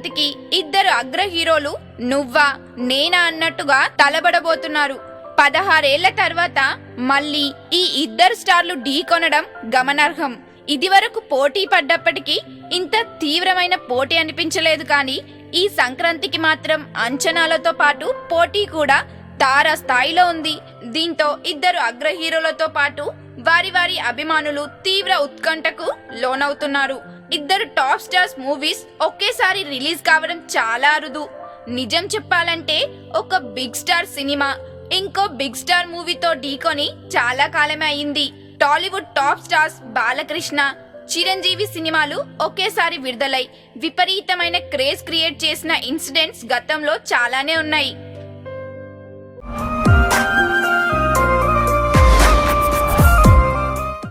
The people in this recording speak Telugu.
సంక్రాంతికి ఇద్దరు అగ్ర హీరోలు నువ్వా నేనా అన్నట్టుగా తలబడబోతున్నారు. 16 ఏళ్ల తర్వాత మళ్ళీ ఈ ఇద్దరు స్టార్లు ఢీకొనడం గమనార్హం. ఇదివరకు పోటీ పడ్డప్పటికీ ఇంత తీవ్రమైన పోటీ అనిపించలేదు, కానీ ఈ సంక్రాంతికి మాత్రం అంచనాలతో పాటు పోటీ కూడా తార స్థాయిలో ఉంది. దీంతో ఇద్దరు అగ్ర హీరోలతో పాటు వారి వారి అభిమానులు తీవ్ర ఉత్కంఠకు లోనవుతున్నారు. ఇద్దరు టాప్ స్టార్స్ మూవీస్ ఒకేసారి రిలీజ్ కావడం చాలా అరుదు. నిజం చెప్పాలంటే ఒక బిగ్ స్టార్ సినిమా ఇంకో బిగ్ స్టార్ మూవీతో ఢీకొని చాలా కాలమే అయింది. Tollywood top stars Balakrishna, Chiranjeevi సినిమాలు ఒకేసారి విడుదలై విపరీతమైన క్రేజ్ క్రియేట్ చేసిన ఇన్సిడెంట్స్ గతంలో చాలానే ఉన్నాయి.